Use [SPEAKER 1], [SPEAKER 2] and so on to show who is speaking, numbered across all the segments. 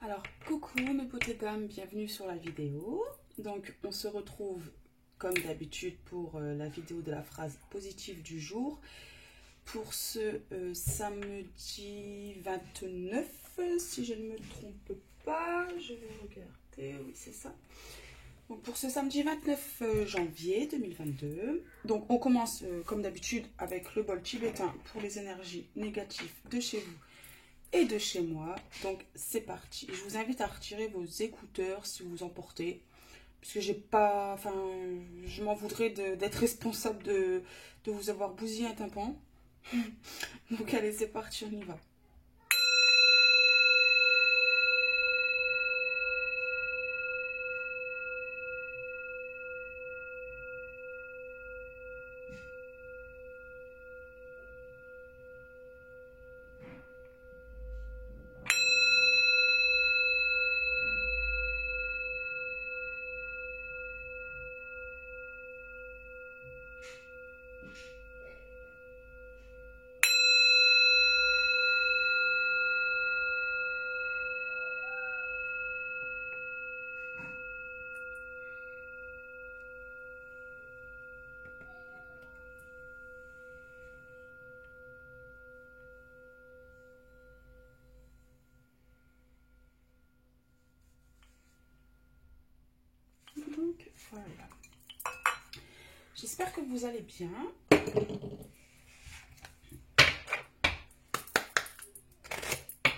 [SPEAKER 1] Alors, coucou mes potes et dames, bienvenue sur la vidéo. Donc, on se retrouve comme d'habitude pour la vidéo de la phrase positive du jour. Pour ce samedi 29, si je ne me trompe pas, je vais regarder, oui c'est ça. Donc, pour ce samedi 29 janvier 2022, donc on commence comme d'habitude avec le bol tibétain pour les énergies négatives de chez vous et de chez moi. Donc c'est parti. Je vous invite à retirer vos écouteurs si vous en portez, puisque j'ai pas, enfin, je m'en voudrais d'être responsable de vous avoir bousillé un tympan. Donc allez, c'est parti, on y va. Donc voilà. J'espère que vous allez bien.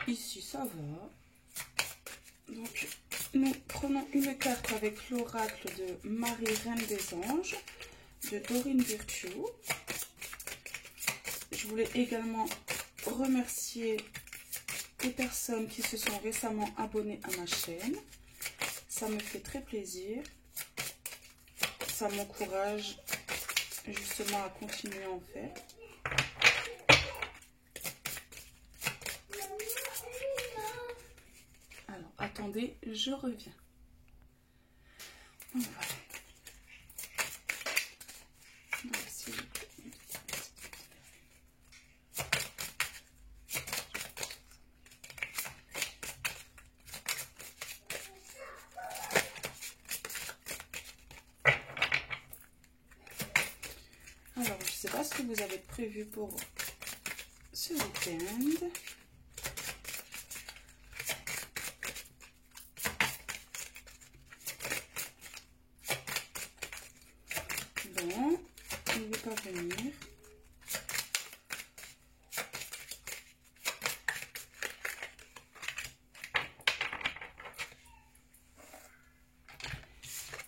[SPEAKER 1] Ici, ça va. Donc, nous prenons une carte avec l'oracle de Marie, Reine des Anges, de Dorine Virtue. Je voulais également remercier les personnes qui se sont récemment abonnées à ma chaîne. Ça me fait très plaisir. Ça m'encourage justement à continuer à en faire. Alors, attendez, je reviens. Voilà. Merci. Alors, je ne sais pas ce que vous avez prévu pour ce week-end. Bon, il ne veut pas venir.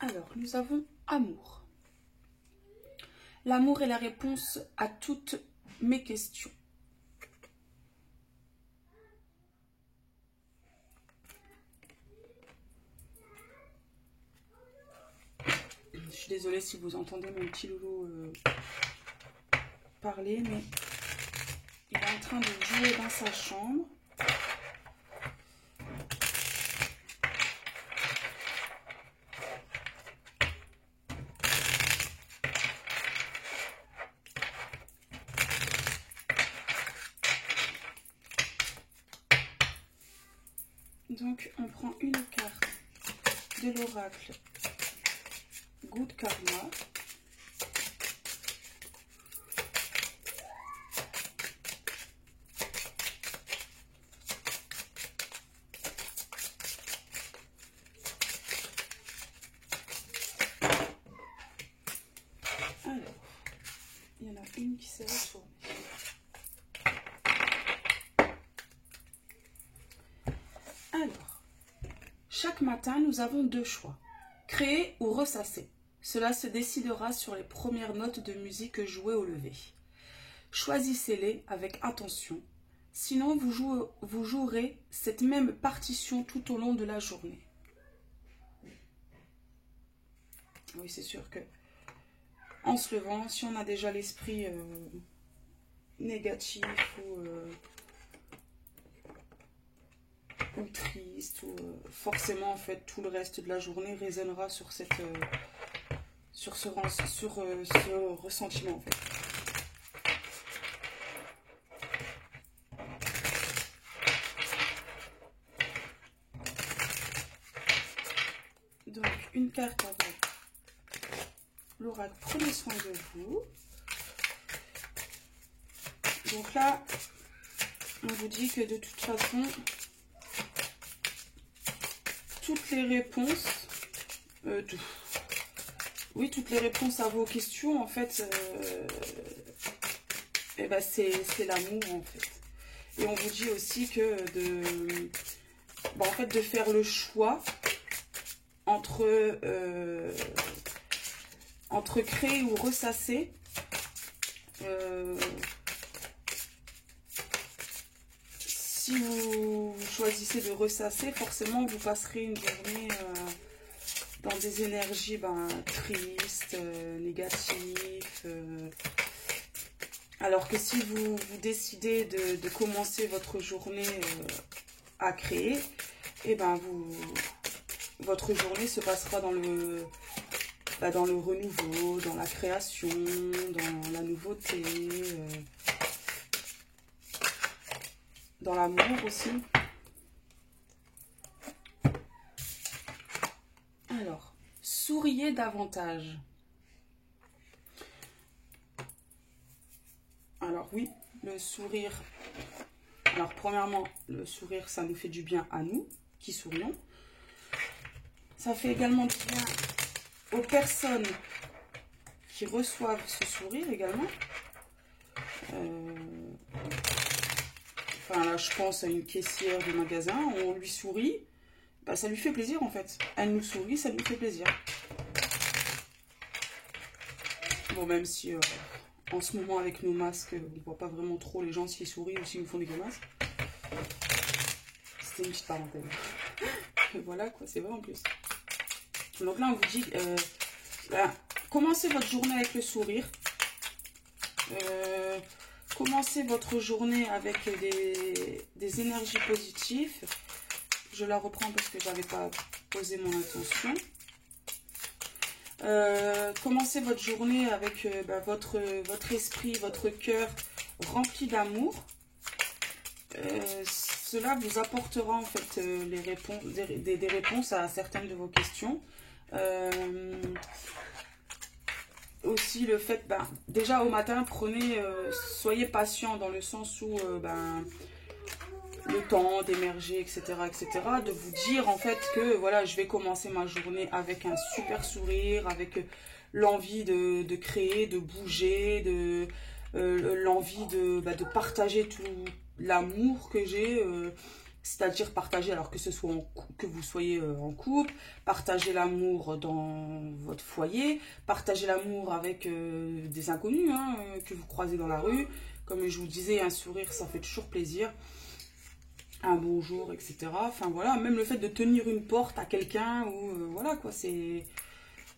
[SPEAKER 1] Alors, nous avons amour. L'amour est la réponse à toutes mes questions. Je suis désolée si vous entendez mon petit loulou parler, mais il est en train de jouer dans sa chambre. Donc, on prend une carte de l'oracle Good Karma. Alors, il y en a une qui s'est retournée. Alors, chaque matin, nous avons deux choix. Créer ou ressasser. Cela se décidera sur les premières notes de musique jouées au lever. Choisissez-les avec attention, sinon vous jouerez cette même partition tout au long de la journée. Oui, c'est sûr que en se levant, si on a déjà l'esprit négatif ou triste, ou forcément en fait tout le reste de la journée résonnera sur ce ressentiment en fait. une carte avec l'oracle. Prenez soin de vous. Donc là, on vous dit que de toute façon, toutes les réponses, toutes les réponses à vos questions, en fait, c'est l'amour, en fait. Et on vous dit aussi que de faire le choix entre créer ou ressasser. Si vous choisissez de ressasser, forcément vous passerez une journée dans des énergies tristes, négatives. Alors que si vous décidez de commencer votre journée à créer, et votre journée se passera dans le renouveau, dans la création, dans la nouveauté, dans l'amour aussi. Alors, souriez davantage. Alors oui, le sourire. Alors premièrement, le sourire, ça nous fait du bien à nous qui sourions. Ça fait également du bien aux personnes qui reçoivent ce sourire également. Là, je pense à une caissière de magasin, on lui sourit, ça lui fait plaisir en fait. Elle nous sourit, ça lui fait plaisir. Bon, même si en ce moment avec nos masques, on ne voit pas vraiment trop les gens s'ils sourient ou s'ils nous font des grimaces. C'était une petite parenthèse. Voilà quoi, c'est vrai en plus. Donc là, on vous dit, commencez votre journée avec le sourire. Commencez votre journée avec des énergies positives. Je la reprends parce que je n'avais pas posé mon attention. Commencez votre journée avec votre esprit, votre cœur rempli d'amour. Cela vous apportera en fait des réponses à certaines de vos questions. Aussi le fait, déjà au matin, soyez patient dans le sens où le temps d'émerger, etc., de vous dire en fait que voilà, je vais commencer ma journée avec un super sourire, avec l'envie de créer, de bouger, l'envie de partager tout l'amour que j'ai, c'est-à-dire partager, alors que que vous soyez en couple, partager l'amour dans votre foyer, partager l'amour avec des inconnus que vous croisez dans la rue. Comme je vous disais, un sourire, ça fait toujours plaisir. Un bonjour, etc. Enfin voilà, même le fait de tenir une porte à quelqu'un, ou voilà quoi, c'est...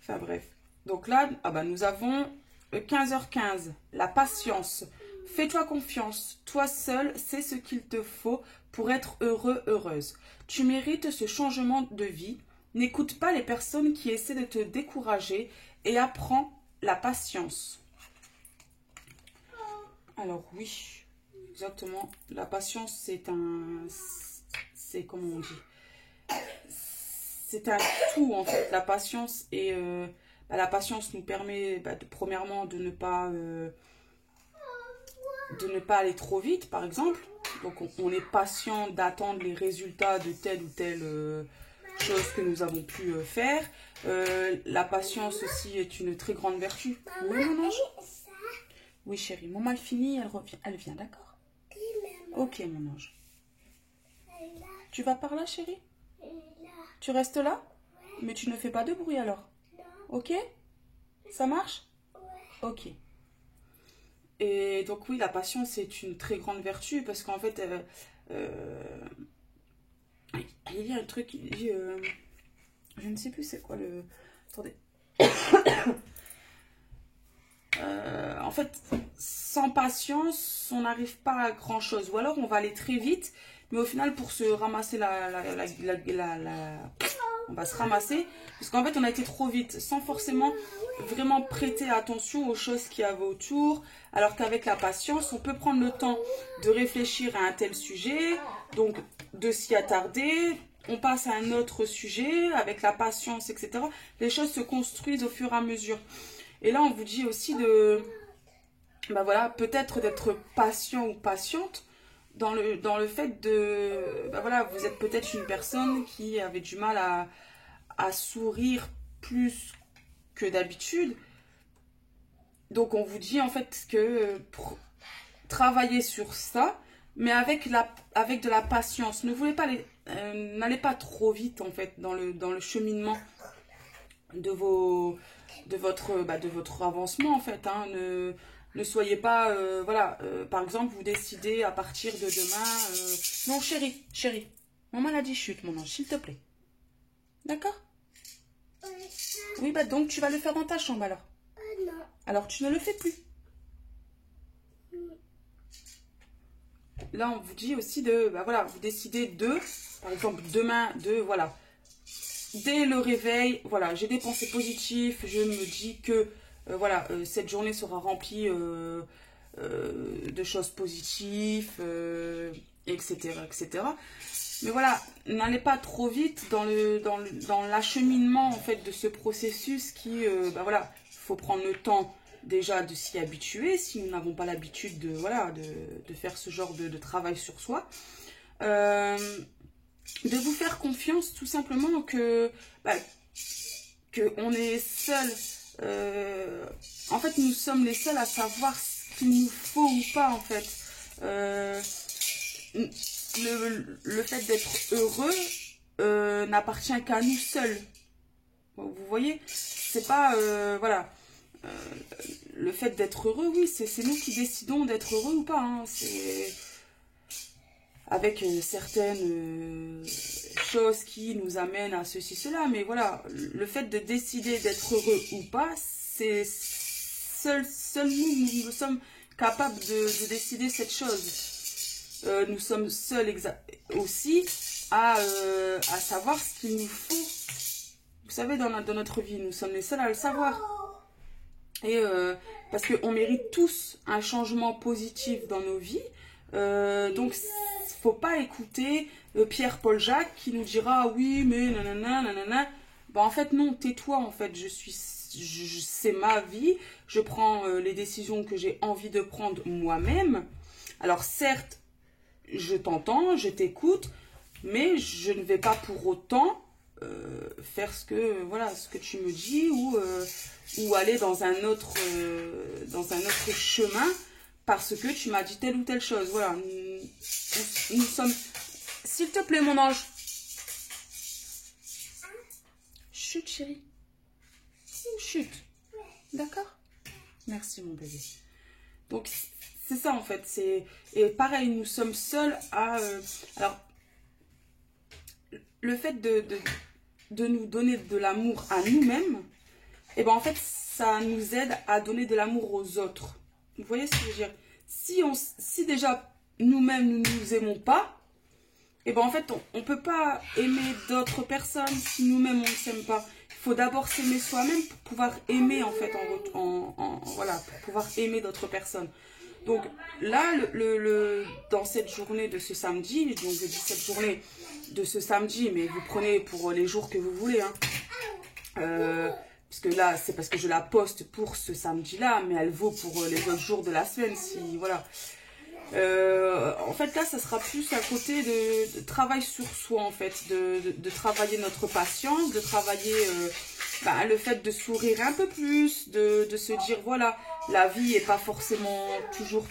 [SPEAKER 1] Enfin bref. Donc là, nous avons 15h15, la patience. Fais-toi confiance, toi seul sais ce qu'il te faut pour être heureux, heureuse. Tu mérites ce changement de vie. N'écoute pas les personnes qui essaient de te décourager et apprends la patience. Alors oui, exactement. La patience, c'est comment on dit, c'est un tout en fait. La patience la patience nous permet premièrement de ne pas aller trop vite, par exemple. Donc on est patient d'attendre les résultats de telle ou telle chose que nous avons pu faire. La patience aussi est une très grande vertu. Oui, mon ange? Oui, chérie. Maman, elle finit, elle vient, d'accord? Ok, mon ange. Tu vas par là, chérie? Tu restes là? Mais tu ne fais pas de bruit alors? Ok? Ça marche? Ok. Et donc oui, la patience est une très grande vertu parce qu'en fait, il y a un truc qui dit, je ne sais plus c'est quoi le... Attendez. En fait, sans patience, on n'arrive pas à grand chose. Ou alors on va aller très vite, mais au final pour se ramasser on va se ramasser, parce qu'en fait on a été trop vite, sans forcément vraiment prêter attention aux choses qu'il y avait autour, alors qu'avec la patience, on peut prendre le temps de réfléchir à un tel sujet, donc de s'y attarder, on passe à un autre sujet, avec la patience, etc. Les choses se construisent au fur et à mesure. Et là, on vous dit aussi de, bah voilà, peut-être d'être patient ou patiente dans le fait de, bah voilà, vous êtes peut-être une personne qui avait du mal à sourire plus que d'habitude. Donc, on vous dit en fait que travailler sur ça, mais avec de la patience. Ne voulez pas n'allez pas trop vite en fait dans le cheminement de votre avancement en fait. Hein. Ne soyez pas, voilà, par exemple, vous décidez à partir de demain. Non, chérie, maman l'a dit chute, mon ange, s'il te plaît. D'accord? Oui, bah donc tu vas le faire dans ta chambre alors. Non. Alors tu ne le fais plus. Là, on vous dit aussi de, bah voilà, vous décidez de, par exemple, demain, voilà, dès le réveil, voilà, j'ai des pensées positives, je me dis que, voilà, cette journée sera remplie de choses positives, etc., etc. Mais voilà, n'allez pas trop vite dans l'acheminement, en fait, de ce processus qui, bah voilà, il faut prendre le temps déjà de s'y habituer si nous n'avons pas l'habitude de, voilà, de faire ce genre de travail sur soi. De vous faire confiance tout simplement que on est seul. En fait, nous sommes les seuls à savoir ce qu'il nous faut ou pas en fait. Le fait d'être heureux n'appartient qu'à nous seuls. Vous voyez, c'est pas voilà. Le fait d'être heureux, oui, c'est nous qui décidons d'être heureux ou pas. Hein. C'est avec certaines choses qui nous amènent à ceci, cela. Mais voilà, le fait de décider d'être heureux ou pas, c'est seul nous sommes capables de décider cette chose. Nous sommes seuls aussi à savoir ce qu'il nous faut. Vous savez, dans notre vie, nous sommes les seuls à le savoir. Et parce qu'on mérite tous un changement positif dans nos vies. Donc, il ne faut pas écouter Pierre-Paul Jacques qui nous dira oui, mais nanana, nanana. Ben, en fait, non, tais-toi. En fait, c'est ma vie. Je prends les décisions que j'ai envie de prendre moi-même. Alors, certes, je t'entends, je t'écoute, mais je ne vais pas pour autant faire ce que tu me dis ou aller dans un autre chemin parce que tu m'as dit telle ou telle chose. Voilà, nous sommes... S'il te plaît, mon ange. Chut, chérie. Chut. D'accord? Merci, mon bébé. Donc, c'est ça, en fait. Et pareil, nous sommes seuls à... alors, le fait de nous donner de l'amour à nous-mêmes, et ben en fait, ça nous aide à donner de l'amour aux autres. Vous voyez ce que je veux dire? Si déjà nous-mêmes nous ne nous aimons pas, et ben en fait on peut pas aimer d'autres personnes si nous-mêmes on ne s'aime pas. Il faut d'abord s'aimer soi-même pour pouvoir aimer en fait voilà, pour pouvoir aimer d'autres personnes. Donc là, dans cette journée de ce samedi, donc je dis cette journée de ce samedi, mais vous prenez pour les jours que vous voulez, hein. Parce que là, c'est parce que je la poste pour ce samedi-là, mais elle vaut pour les autres jours de la semaine, si, voilà. En fait, là, ça sera plus à côté de travail sur soi, en fait, de travailler notre patience, de travailler le fait de sourire un peu plus, de se dire, voilà, la vie n'est pas forcément toujours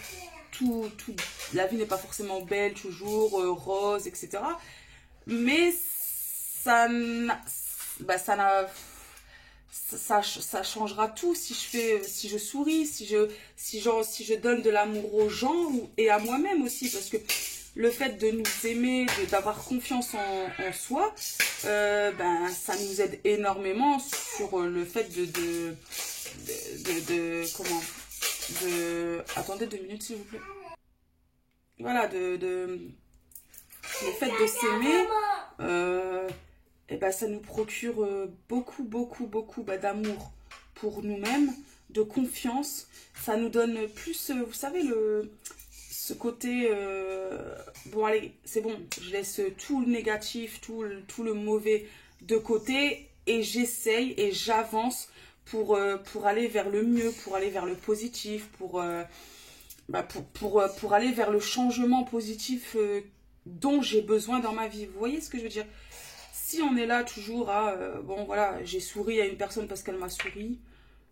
[SPEAKER 1] la vie n'est pas forcément belle, toujours rose, etc. Mais ça changera tout si je souris, si je donne de l'amour aux gens et à moi-même aussi, parce que le fait de nous aimer, d'avoir confiance en soi, ça nous aide énormément sur le fait attendez 2 minutes s'il vous plaît. Voilà, le fait de s'aimer, ça nous procure beaucoup d'amour pour nous-mêmes, de confiance. Ça nous donne plus, vous savez, ce côté, bon allez, c'est bon, je laisse tout le négatif, tout le mauvais de côté et j'essaye et j'avance pour aller vers le mieux, pour aller vers le positif, pour aller vers le changement positif dont j'ai besoin dans ma vie. Vous voyez ce que je veux dire? Si on est là toujours à, bon voilà, j'ai souri à une personne parce qu'elle m'a souri,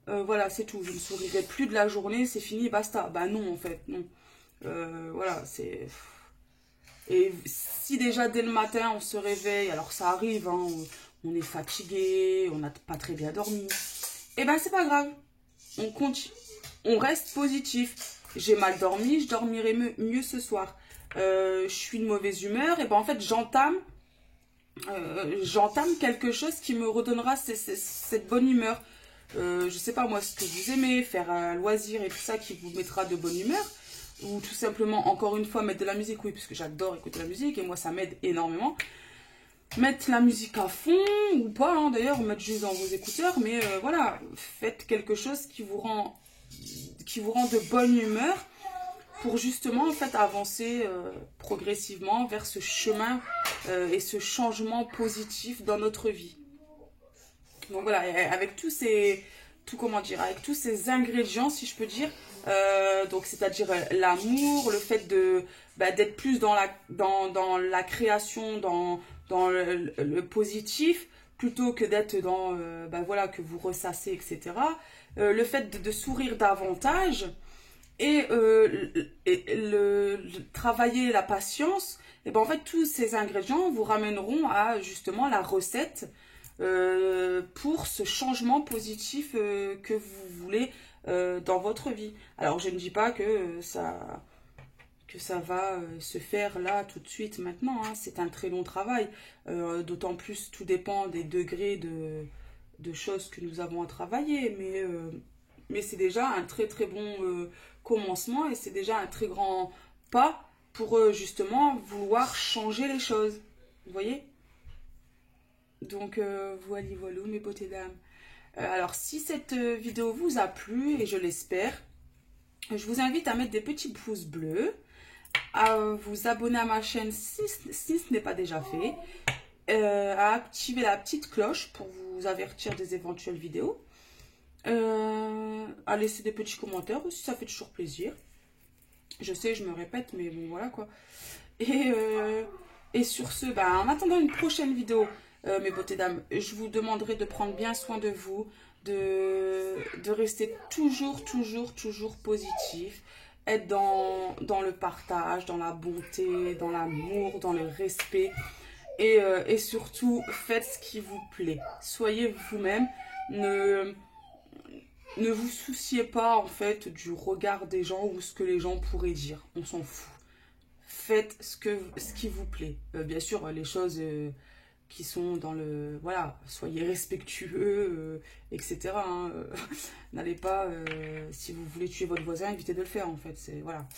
[SPEAKER 1] voilà, c'est tout, je ne sourirai plus de la journée, c'est fini, basta. Bah non, en fait, non. Voilà, c'est... Et si déjà dès le matin on se réveille, alors ça arrive, hein, on est fatigué, on n'a pas très bien dormi, et ben c'est pas grave, on continue, on reste positif. J'ai mal dormi, je dormirai mieux ce soir. Je suis de mauvaise humeur, et ben en fait j'entame quelque chose qui me redonnera cette bonne humeur. Je sais pas moi ce que vous aimez, faire un loisir et tout ça qui vous mettra de bonne humeur. Ou tout simplement, encore une fois, mettre de la musique, oui, parce que j'adore écouter la musique et moi ça m'aide énormément. Mettre la musique à fond ou pas, hein, d'ailleurs, mettre juste dans vos écouteurs, mais voilà, faites quelque chose qui vous rend de bonne humeur pour justement en fait avancer progressivement vers ce chemin et ce changement positif dans notre vie. Donc voilà, avec tous ces ingrédients, si je peux dire, donc c'est-à-dire l'amour, le fait d'être plus dans la création, dans le positif, plutôt que d'être dans voilà, que vous ressassez, etc. Le fait de sourire davantage et travailler la patience, et ben en fait tous ces ingrédients vous ramèneront à justement la recette pour ce changement positif que vous voulez dans votre vie. Alors je ne dis pas que ça va se faire là tout de suite maintenant, hein. C'est un très long travail, d'autant plus tout dépend des degrés de choses que nous avons à travailler, mais c'est déjà un très très bon commencement et c'est déjà un très grand pas pour justement vouloir changer les choses, vous voyez. Donc voilà, voilà mes beautés dames. Alors si cette vidéo vous a plu, et je l'espère, je vous invite à mettre des petits pouces bleus, à vous abonner à ma chaîne si ce n'est pas déjà fait, à activer la petite cloche pour vous avertir des éventuelles vidéos, à laisser des petits commentaires aussi, ça fait toujours plaisir. Je sais, je me répète, mais bon voilà quoi. Et sur ce, en attendant une prochaine vidéo, mes beautés dames, je vous demanderai de prendre bien soin de vous, de rester toujours positif, être dans le partage, dans la bonté, dans l'amour, dans le respect, et surtout faites ce qui vous plaît. Soyez vous-même, ne vous souciez pas en fait du regard des gens ou ce que les gens pourraient dire, on s'en fout. Faites ce qui vous plaît. Bien sûr, les choses qui sont dans le... Voilà, soyez respectueux, etc. Hein, n'allez pas... si vous voulez tuer votre voisin, évitez de le faire, en fait. Voilà.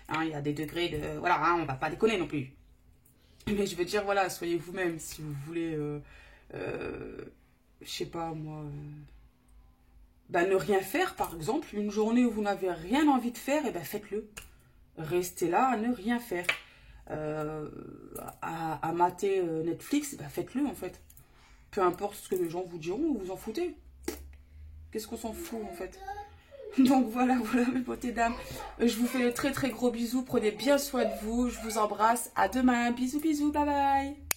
[SPEAKER 1] Hein, il y a des degrés de... Voilà, hein, on va pas déconner non plus. Mais je veux dire, voilà, soyez vous-même. Si vous voulez... je sais pas, moi... ne rien faire, par exemple. Une journée où vous n'avez rien envie de faire, et faites-le. Restez là à ne rien faire. À mater Netflix, faites-le en fait. Peu importe ce que les gens vous diront, vous en foutez. Qu'est-ce qu'on s'en fout en fait? Donc voilà mes beautés dames. Je vous fais de très gros bisous. Prenez bien soin de vous. Je vous embrasse. À demain. Bisous, bye bye.